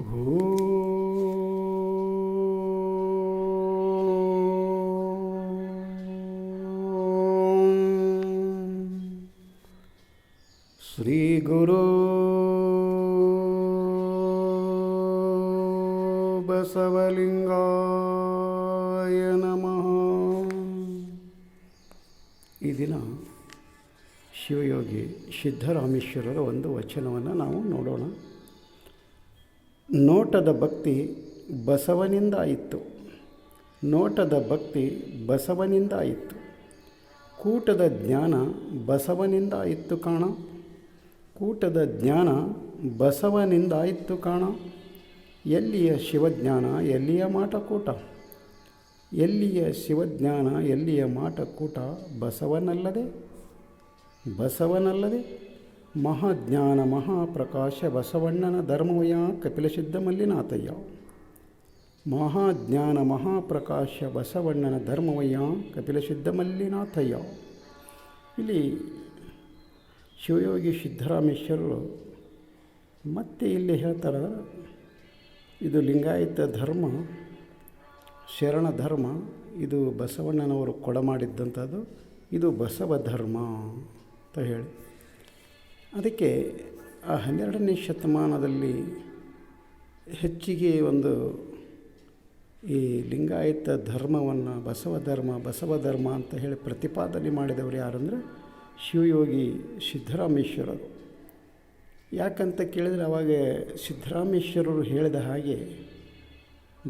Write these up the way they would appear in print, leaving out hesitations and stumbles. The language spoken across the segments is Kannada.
ಶ್ರೀ ಗುರು ಬಸವಲಿಂಗಾಯ ನಮಃ. ಈ ದಿನ ಶಿವಯೋಗಿ ಸಿದ್ದರಾಮೇಶ್ವರರ ಒಂದು ವಚನವನ್ನು ನಾವು ನೋಡೋಣ. ನೋಟದ ಭಕ್ತಿ ಬಸವನಿಂದ ಆಯಿತು, ನೋಟದ ಭಕ್ತಿ ಬಸವನಿಂದ ಆಯಿತು, ಕೂಟದ ಜ್ಞಾನ ಬಸವನಿಂದ ಆಯಿತು ಕಾಣ, ಕೂಟದ ಜ್ಞಾನ ಬಸವನಿಂದ ಆಯಿತು ಕಾಣ. ಎಲ್ಲಿಯ ಶಿವಜ್ಞಾನ ಎಲ್ಲಿಯ ಮಾಟಕೂಟ, ಎಲ್ಲಿಯ ಶಿವಜ್ಞಾನ ಎಲ್ಲಿಯ ಮಾಟಕೂಟ. ಬಸವನಲ್ಲದೆ ಬಸವನಲ್ಲದೆ ಮಹಾಜ್ಞಾನ ಮಹಾಪ್ರಕಾಶ ಬಸವಣ್ಣನ ಧರ್ಮವಯ ಕಪಿಲಸಿದ್ಧ ಮಲ್ಲಿನಾಥಯ್ಯ. ಮಹಾಜ್ಞಾನ ಮಹಾಪ್ರಕಾಶ ಬಸವಣ್ಣನ ಧರ್ಮವಯ್ಯ ಕಪಿಲಸಿದ್ಧ ಮಲ್ಲಿನಾಥಯ್ಯ. ಇಲ್ಲಿ ಶಿವಯೋಗಿ ಸಿದ್ದರಾಮೇಶ್ವರರು ಮತ್ತೆ ಇಲ್ಲಿ ಹೇಳ್ತಾರೆ, ಇದು ಲಿಂಗಾಯತ ಧರ್ಮ, ಶರಣ ಧರ್ಮ, ಇದು ಬಸವಣ್ಣನವರು ಕೊಡಮಾಡಿದ್ದಂಥದ್ದು, ಇದು ಬಸವ ಧರ್ಮ ಅಂತ ಹೇಳಿ. ಅದಕ್ಕೆ ಆ 12ನೇ ಶತಮಾನದಲ್ಲಿ ಹೆಚ್ಚಿಗೆ ಒಂದು ಈ ಲಿಂಗಾಯತ ಧರ್ಮವನ್ನು ಬಸವ ಧರ್ಮ ಅಂತ ಹೇಳಿ ಪ್ರತಿಪಾದನೆ ಮಾಡಿದವರು ಯಾರಂದರೆ ಶಿವಯೋಗಿ ಸಿದ್ದರಾಮೇಶ್ವರರು. ಯಾಕಂತ ಕೇಳಿದರೆ ಅವಾಗ ಸಿದ್ದರಾಮೇಶ್ವರರು ಹೇಳಿದ ಹಾಗೆ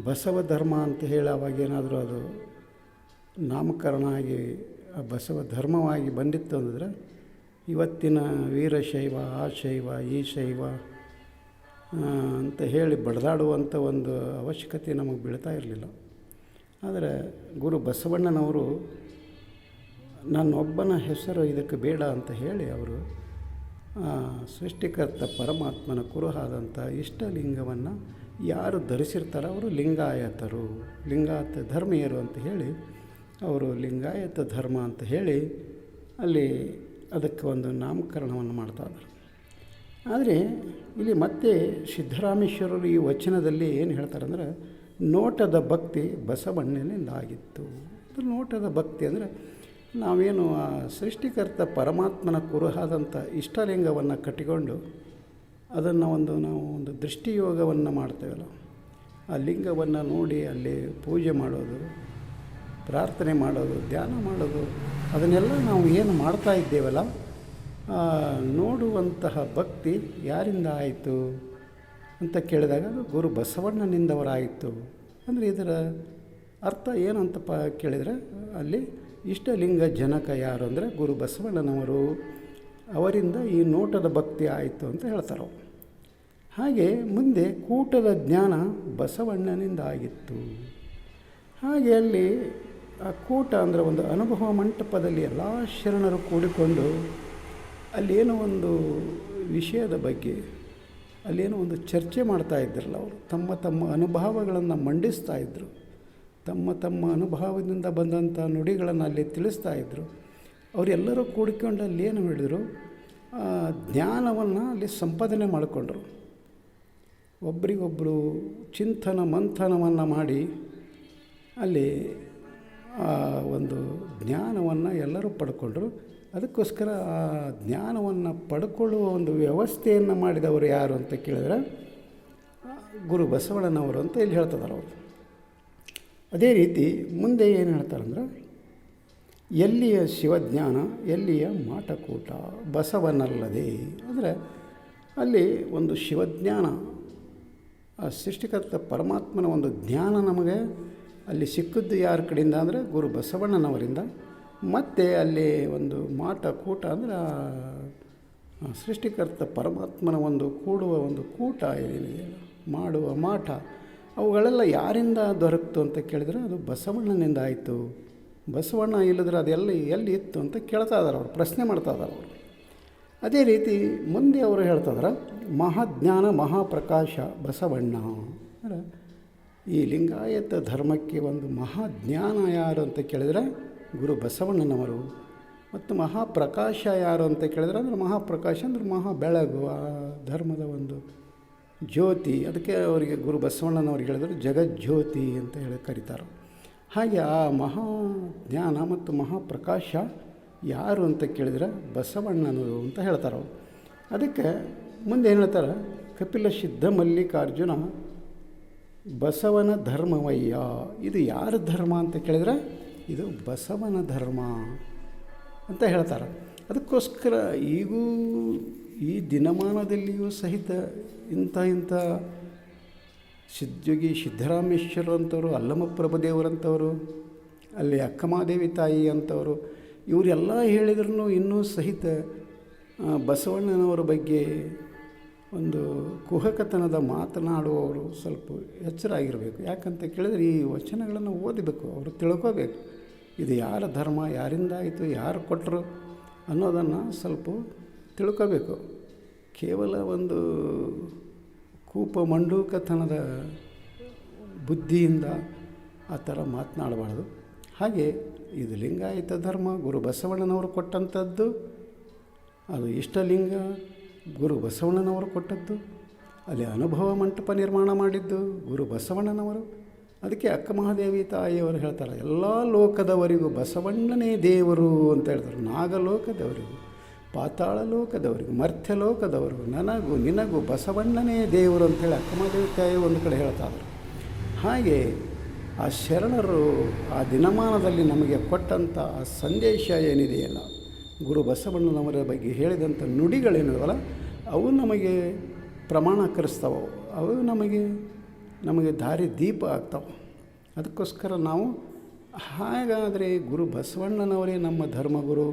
ಬಸವ ಧರ್ಮ ಅಂತ ಹೇಳಿ ಅವಾಗೇನಾದರೂ ಅದು ನಾಮಕರಣ ಆಗಿ ಬಸವ ಧರ್ಮವಾಗಿ ಬಂದಿತ್ತು ಅಂದರೆ ಇವತ್ತಿನ ವೀರಶೈವ ಆ ಶೈವ ಈ ಶೈವ ಅಂತ ಹೇಳಿ ಬಡದಾಡುವಂಥ ಒಂದು ಅವಶ್ಯಕತೆ ನಮಗೆ ಬೀಳ್ತಾ ಇರಲಿಲ್ಲ. ಆದರೆ ಗುರು ಬಸವಣ್ಣನವರು ನನ್ನೊಬ್ಬನ ಹೆಸರು ಇದಕ್ಕೆ ಬೇಡ ಅಂತ ಹೇಳಿ ಅವರು ಸೃಷ್ಟಿಕರ್ತ ಪರಮಾತ್ಮನ ಕುರುಹಾದಂಥ ಇಷ್ಟಲಿಂಗವನ್ನು ಯಾರು ಧರಿಸಿರ್ತಾರೋ ಅವರು ಲಿಂಗಾಯತರು, ಲಿಂಗಾಯತ ಧರ್ಮೀಯರು ಅಂತ ಹೇಳಿ ಅವರು ಲಿಂಗಾಯತ ಧರ್ಮ ಅಂತ ಹೇಳಿ ಅಲ್ಲಿ ಅದಕ್ಕೆ ಒಂದು ನಾಮಕರಣವನ್ನು ಮಾಡ್ತಾ ಇದ್ದಾರೆ. ಆದರೆ ಇಲ್ಲಿ ಮತ್ತೆ ಸಿದ್ದರಾಮೇಶ್ವರರು ಈ ವಚನದಲ್ಲಿ ಏನು ಹೇಳ್ತಾರೆ ಅಂದರೆ, ನೋಟದ ಭಕ್ತಿ ಬಸವಣ್ಣನಿಂದ ಆಗಿತ್ತು. ಅದು ನೋಟದ ಭಕ್ತಿ ಅಂದರೆ ನಾವೇನು ಆ ಸೃಷ್ಟಿಕರ್ತ ಪರಮಾತ್ಮನ ಕುರುಹಾದಂಥ ಇಷ್ಟಲಿಂಗವನ್ನು ಕಟ್ಟಿಕೊಂಡು ಅದನ್ನು ನಾವು ಒಂದು ದೃಷ್ಟಿಯೋಗವನ್ನು ಮಾಡ್ತೇವಲ್ಲ, ಆ ಲಿಂಗವನ್ನು ನೋಡಿ ಅಲ್ಲಿ ಪೂಜೆ ಮಾಡೋದು, ಪ್ರಾರ್ಥನೆ ಮಾಡೋದು, ಧ್ಯಾನ ಮಾಡೋದು, ಅದನ್ನೆಲ್ಲ ನಾವು ಏನು ಮಾಡ್ತಾ ಇದ್ದೇವಲ್ಲ, ನೋಡುವಂತಹ ಭಕ್ತಿ ಯಾರಿಂದ ಆಯಿತು ಅಂತ ಕೇಳಿದಾಗ ಅದು ಗುರು ಬಸವಣ್ಣನಿಂದವರಾಯಿತು. ಅಂದರೆ ಇದರ ಅರ್ಥ ಏನು ಅಂತಪ್ಪ ಕೇಳಿದರೆ ಅಲ್ಲಿ ಇಷ್ಟಲಿಂಗ ಜನಕ ಯಾರು ಅಂದರೆ ಗುರು ಬಸವಣ್ಣನವರು, ಅವರಿಂದ ಈ ನೋಟದ ಭಕ್ತಿ ಆಯಿತು ಅಂತ ಹೇಳ್ತಾರೆ. ಹಾಗೆ ಮುಂದೆ ಕೂಟದ ಜ್ಞಾನ ಬಸವಣ್ಣನಿಂದ ಆಗಿತ್ತು. ಹಾಗೆ ಅಲ್ಲಿ ಆ ಕೂಟ ಅಂದರೆ ಒಂದು ಅನುಭವ ಮಂಟಪದಲ್ಲಿ ಎಲ್ಲ ಶರಣರು ಕೂಡಿಕೊಂಡು ಅಲ್ಲೇನೋ ಒಂದು ವಿಷಯದ ಬಗ್ಗೆ ಅಲ್ಲೇನೋ ಒಂದು ಚರ್ಚೆ ಮಾಡ್ತಾ ಇದ್ರಲ್ಲ, ಅವರು ತಮ್ಮ ತಮ್ಮ ಅನುಭವಗಳನ್ನು ಮಂಡಿಸ್ತಾ ಇದ್ದರು, ತಮ್ಮ ತಮ್ಮ ಅನುಭವದಿಂದ ಬಂದಂಥ ನುಡಿಗಳನ್ನು ಅಲ್ಲಿ ತಿಳಿಸ್ತಾ ಇದ್ದರು. ಅವರೆಲ್ಲರೂ ಕೂಡಿಕೊಂಡು ಅಲ್ಲಿ ಏನು ಹೇಳಿದರು, ಜ್ಞಾನವನ್ನು ಅಲ್ಲಿ ಸಂಪಾದನೆ ಮಾಡಿಕೊಂಡ್ರು. ಒಬ್ಬರಿಗೊಬ್ಬರು ಚಿಂತನ ಮಂಥನವನ್ನು ಮಾಡಿ ಅಲ್ಲಿ ಒಂದು ಜ್ಞಾನವನ್ನು ಎಲ್ಲರೂ ಪಡ್ಕೊಂಡ್ರು. ಅದಕ್ಕೋಸ್ಕರ ಆ ಜ್ಞಾನವನ್ನು ಪಡ್ಕೊಳ್ಳುವ ಒಂದು ವ್ಯವಸ್ಥೆಯನ್ನು ಮಾಡಿದವರು ಯಾರು ಅಂತ ಕೇಳಿದ್ರೆ ಗುರು ಬಸವಣ್ಣನವರು ಅಂತ ಇಲ್ಲಿ ಹೇಳ್ತಿದ್ದಾರೆ ಅವರು. ಅದೇ ರೀತಿ ಮುಂದೆ ಏನು ಹೇಳ್ತಾರಂದ್ರೆ, ಎಲ್ಲಿಯ ಶಿವಜ್ಞಾನ ಎಲ್ಲಿಯ ಮಾಟಕೂಟ ಬಸವನಲ್ಲದೆ. ಅಂದರೆ ಅಲ್ಲಿ ಒಂದು ಶಿವಜ್ಞಾನ, ಆ ಸೃಷ್ಟಿಕರ್ತ ಪರಮಾತ್ಮನ ಒಂದು ಜ್ಞಾನ ನಮಗೆ ಅಲ್ಲಿ ಸಿಕ್ಕಿದ್ದು ಯಾರ ಕಡೆಯಿಂದ ಅಂದರೆ ಗುರು ಬಸವಣ್ಣನವರಿಂದ. ಮತ್ತು ಅಲ್ಲಿ ಒಂದು ಮಾಟಕೂಟ ಅಂದರೆ ಸೃಷ್ಟಿಕರ್ತ ಪರಮಾತ್ಮನ ಒಂದು ಕೂಡುವ ಒಂದು ಕೂಟ ಏನಿದೆ, ಮಾಡುವ ಮಾಟ, ಅವುಗಳೆಲ್ಲ ಯಾರಿಂದ ದೊರಕ್ತು ಅಂತ ಕೇಳಿದರೆ ಅದು ಬಸವಣ್ಣನಿಂದ ಆಯಿತು. ಬಸವಣ್ಣ ಇಲ್ಲದ್ರೆ ಎಲ್ಲಿ ಇತ್ತು ಅಂತ ಕೇಳ್ತಾ ಇದ್ದಾರೆ ಅವರು, ಪ್ರಶ್ನೆ ಮಾಡ್ತಾ ಇದ್ದಾರೆ ಅವರು. ಅದೇ ರೀತಿ ಮುಂದೆ ಅವರು ಹೇಳ್ತಿದ್ದಾರೆ, ಮಹಾಜ್ಞಾನ ಮಹಾಪ್ರಕಾಶ ಬಸವಣ್ಣ. ಅಂದರೆ ಈ ಲಿಂಗಾಯತ ಧರ್ಮಕ್ಕೆ ಒಂದು ಮಹಾಜ್ಞಾನ ಯಾರು ಅಂತ ಕೇಳಿದರೆ ಗುರು ಬಸವಣ್ಣನವರು. ಮತ್ತು ಮಹಾಪ್ರಕಾಶ ಯಾರು ಅಂತ ಕೇಳಿದ್ರೆ ಅಂದರೆ ಮಹಾಪ್ರಕಾಶ ಅಂದರೆ ಮಹಾ ಬೆಳಗು, ಆ ಧರ್ಮದ ಒಂದು ಜ್ಯೋತಿ, ಅದಕ್ಕೆ ಅವರಿಗೆ ಗುರು ಬಸವಣ್ಣನವ್ರಿಗೆ ಹೇಳಿದ್ರು ಜಗಜ್ಯೋತಿ ಅಂತ ಹೇಳಿ ಕರೀತಾರೆ. ಹಾಗೆ ಆ ಮಹಾ ಜ್ಞಾನ ಮತ್ತು ಮಹಾಪ್ರಕಾಶ ಯಾರು ಅಂತ ಕೇಳಿದರೆ ಬಸವಣ್ಣನವರು ಅಂತ ಹೇಳ್ತಾರೆ ಅವರು. ಅದಕ್ಕೆ ಮುಂದೆ ಏನು ಹೇಳ್ತಾರೆ, ಕಪಿಲ ಸಿದ್ಧ ಮಲ್ಲಿಕಾರ್ಜುನ ಬಸವನ ಧರ್ಮವಯ್ಯ. ಇದು ಯಾರ ಧರ್ಮ ಅಂತ ಕೇಳಿದರೆ ಇದು ಬಸವನ ಧರ್ಮ ಅಂತ ಹೇಳ್ತಾರೆ. ಅದಕ್ಕೋಸ್ಕರ ಈಗೂ ಈ ದಿನಮಾನದಲ್ಲಿಯೂ ಸಹಿತ ಇಂಥ ಸಿದ್ಧಯೋಗಿ ಸಿದ್ದರಾಮೇಶ್ವರ ಅಂಥವರು, ಅಲ್ಲಮಪ್ರಭು ದೇವರಂಥವರು, ಅಲ್ಲಿ ಅಕ್ಕಮಹಾದೇವಿ ತಾಯಿ ಅಂಥವರು, ಇವರೆಲ್ಲ ಹೇಳಿದ್ರೂ ಇನ್ನೂ ಸಹಿತ ಬಸವಣ್ಣನವರ ಬಗ್ಗೆ ಒಂದು ಕುಹಕತನದ ಮಾತನಾಡುವವರು ಸ್ವಲ್ಪ ಎಚ್ಚರ ಆಗಿರಬೇಕು. ಯಾಕಂತ ಕೇಳಿದರೆ ಈ ವಚನಗಳನ್ನು ಓದಬೇಕು, ಅವರು ತಿಳ್ಕೋಬೇಕು. ಇದು ಯಾರ ಧರ್ಮ, ಯಾರಿಂದ ಆಯಿತು, ಯಾರು ಕೊಟ್ಟರು ಅನ್ನೋದನ್ನು ಸ್ವಲ್ಪ ತಿಳ್ಕೋಬೇಕು. ಕೇವಲ ಒಂದು ಕೂಪ ಮಂಡೂಕತನದ ಬುದ್ಧಿಯಿಂದ ಆ ಥರ ಮಾತನಾಡಬಾರ್ದು. ಹಾಗೆ ಇದು ಲಿಂಗಾಯತ ಧರ್ಮ ಗುರು ಬಸವಣ್ಣನವರು ಕೊಟ್ಟಂಥದ್ದು, ಅದು ಇಷ್ಟಲಿಂಗ ಗುರು ಬಸವಣ್ಣನವರು ಕೊಟ್ಟದ್ದು, ಅಲ್ಲಿ ಅನುಭವ ಮಂಟಪ ನಿರ್ಮಾಣ ಮಾಡಿದ್ದು ಗುರು ಬಸವಣ್ಣನವರು. ಅದಕ್ಕೆ ಅಕ್ಕಮಹಾದೇವಿ ತಾಯಿಯವರು ಹೇಳ್ತಾರೆ, ಎಲ್ಲ ಲೋಕದವರಿಗೂ ಬಸವಣ್ಣನೇ ದೇವರು ಅಂತ ಹೇಳ್ತಾರೆ. ನಾಗಲೋಕದವರಿಗೂ, ಪಾತಾಳ ಲೋಕದವರಿಗೂ, ಮರ್ತ್ಯ ಲೋಕದವರಿಗೂ, ನನಗೂ ನಿನಗೂ ಬಸವಣ್ಣನೇ ದೇವರು ಅಂಥೇಳಿ ಅಕ್ಕಮಹಾದೇವಿ ತಾಯಿ ಒಂದು ಕಡೆ ಹೇಳ್ತಾರೆ. ಹಾಗೆ ಆ ಶರಣರು ಆ ದಿನಮಾನದಲ್ಲಿ ನಮಗೆ ಕೊಟ್ಟಂಥ ಆ ಸಂದೇಶ ಏನಿದೆಯಲ್ಲ, ಗುರು ಬಸವಣ್ಣನವರ ಬಗ್ಗೆ ಹೇಳಿದಂಥ ನುಡಿಗಳೇನಿದವಲ್ಲ, ಅವು ನಮಗೆ ಪ್ರಮಾಣಕರಿಸ್ತಾವೆ, ಅವು ನಮಗೆ ದಾರಿ ದೀಪ ಆಗ್ತಾವೆ. ಅದಕ್ಕೋಸ್ಕರ ನಾವು ಹಾಗಾದರೆ ಗುರು ಬಸವಣ್ಣನವರೇ ನಮ್ಮ ಧರ್ಮಗುರು,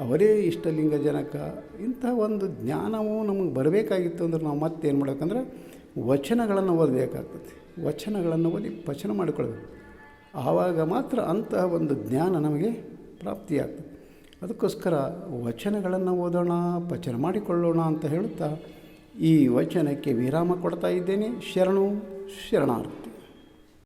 ಅವರೇ ಇಷ್ಟಲಿಂಗ ಜನಕ, ಇಂಥ ಒಂದು ಜ್ಞಾನವು ನಮಗೆ ಬರಬೇಕಾಗಿತ್ತು ಅಂದ್ರೆ ನಾವು ಮತ್ತೇನು ಮಾಡಬೇಕಂದ್ರೆ ವಚನಗಳನ್ನು ಓದಬೇಕಾಗ್ತದೆ. ವಚನಗಳನ್ನು ಓದಿ ಪಚನ ಮಾಡಿಕೊಳ್ಬೇಕು. ಆವಾಗ ಮಾತ್ರ ಅಂತಹ ಒಂದು ಜ್ಞಾನ ನಮಗೆ ಪ್ರಾಪ್ತಿಯಾಗ್ತದೆ. ಅದಕ್ಕೋಸ್ಕರ ವಚನಗಳನ್ನು ಓದೋಣ, ಪಚನ ಮಾಡಿಕೊಳ್ಳೋಣ ಅಂತ ಹೇಳುತ್ತಾ ಈ ವಚನಕ್ಕೆ ವಿರಾಮ ಕೊಡ್ತಾ ಇದ್ದೇನೆ. ಶರಣು ಶರಣಾರ್ಥಿ.